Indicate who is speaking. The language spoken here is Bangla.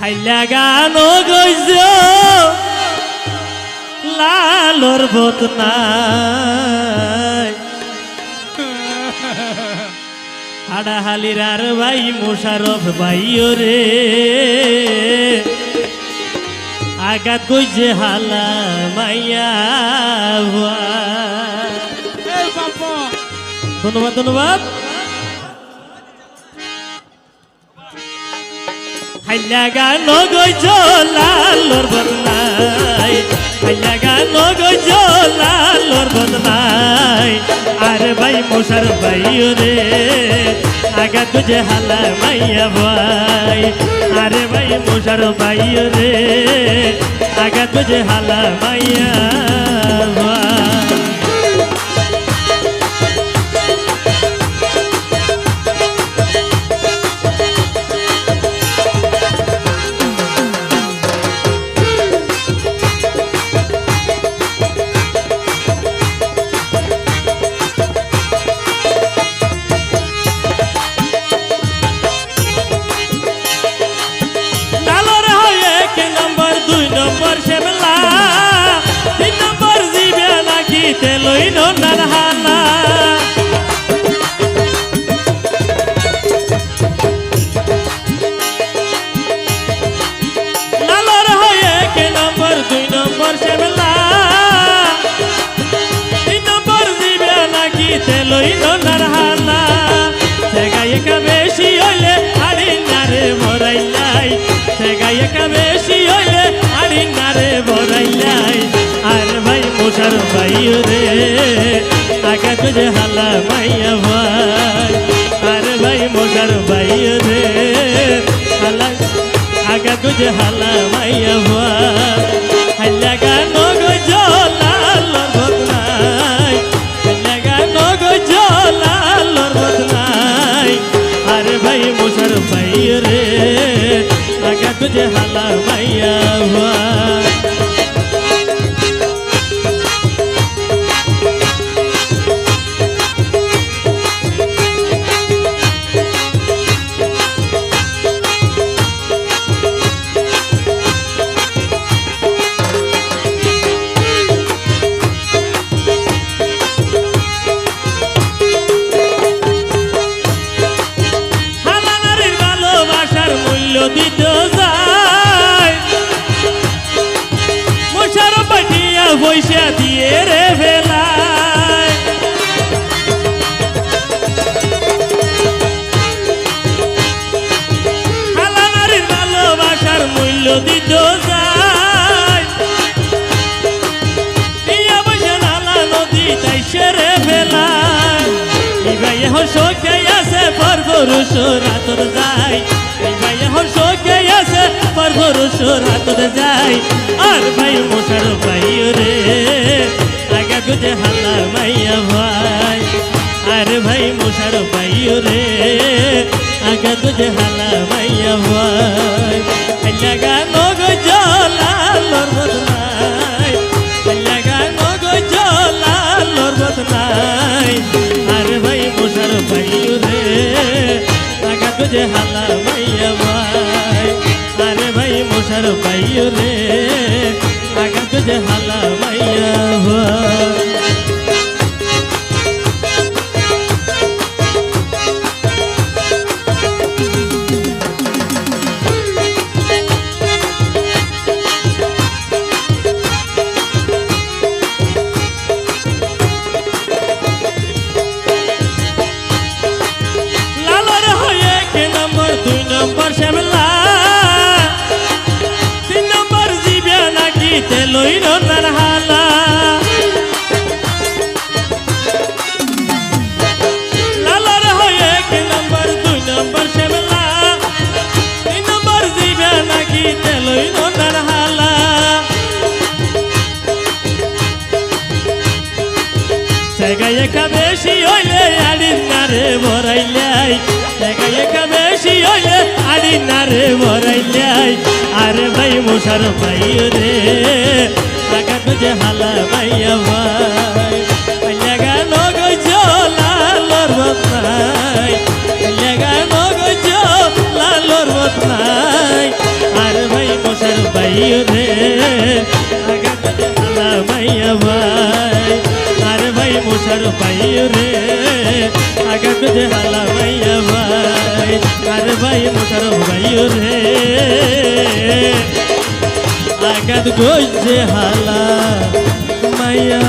Speaker 1: হাইলা গানো গইজ লালর বদনাই হাড়াহালির আর ভাই মোশারফ ভাইও রে আগাত গইজে হালা মাইয়া ধন্যবাদ ধন্যবাদ। হাইলা গানো গইজ লালর বদনাই হাইলা গানো গইজ লালর বদনাই আর ভাই মোশারফ ভাইও রে আগা তুঝে হালা মাইয়া ভাই আরে ভাই মোশারফ ভাইও রে আগা তুঝে হালা মাইয়া ভাই। তেলইনো নারহালা লালর হয়ে কে নম্বর 2 নম্বর সেবেলা 3 নম্বর দিবে নাকি তেলইনো নারহালা সেগায়ে কা বেশি হইলে আড়ি নারে ভরাইলাই সেগায়ে কা বেশি হইলে আড়ি নারে ভরাইলাই আর ভাই মোশারফ ভাইও রে আগা তুঝে হালা মাইয়া ভাই আর ভাই মোশারফ ভাইও রে হালা আগা তুঝে হালা মাইয়া ভাই হাইলা গানো গইজ লালর বদনাই হাইলা গানো গইজ লালর বদনাই আর ভাই মোশারফ ভাইও রে আগা তুঝে হালা মাইয়া ভাই। দিত যায় মোশারফ পাঠিয়া পয়সা দিয়ে রে ফেলায় হালা নারীর ভালোবাসার মূল্য দিত যায় ইয়া পয়সা নালা নদী তাই সেরে ফেলায় ভাই এখন শোকে আছে পরপুরুষ রাতর যায় শোকে আছে পরপুরুষ রাতর যায় আর ভাই মোশারফ ভাইও রে আগা তুঝে হালা মাইয়া ভাই আর ভাই মোশারফ ভাইও রে আগা তুঝে হালা মাইয়া ভাই হাইলা গানো গইজ লালর বদনাই হাইলা গানো গইজ লালর বদনাই আর ভাই মোশারফ ভাইও রে আগা তুঝে হালা মাইয়া ভাই আরে ভাই মোশারফ ভাইও রে আগা তুঝে হালা মাইয়া ভাই। লালর হয়ে কে নম্বর 2 নম্বর সেবেলা 3 নম্বর দিবে নাকি তেলইনো নারহালা লালর হয়ে কে নম্বর 2 নম্বর সেবেলা 3 নম্বর দিবে নাকি তেলইনো নারহালা সেগায়ে কা বেশি হইলে আড়ি নারে ভরাইলাই সেগায়ে কা বেশি হইলে আড়ি নারে ভরাইলাই আরে ভাই মোশারফ ভাইও রে আগা তুঝে হালা মাইয়া ভাই হাইলা গানো গইজ লালর বদনাই হাইলা গানো গইজ লালর বদনাই আর মাইয়া ভাই আরে ভাই মোশারফ ভাই রে আগা যে হালা মাইয়া ভাই আরে ভাই মোশারফ ভাই রে আগাত গজে হালা মাইয়া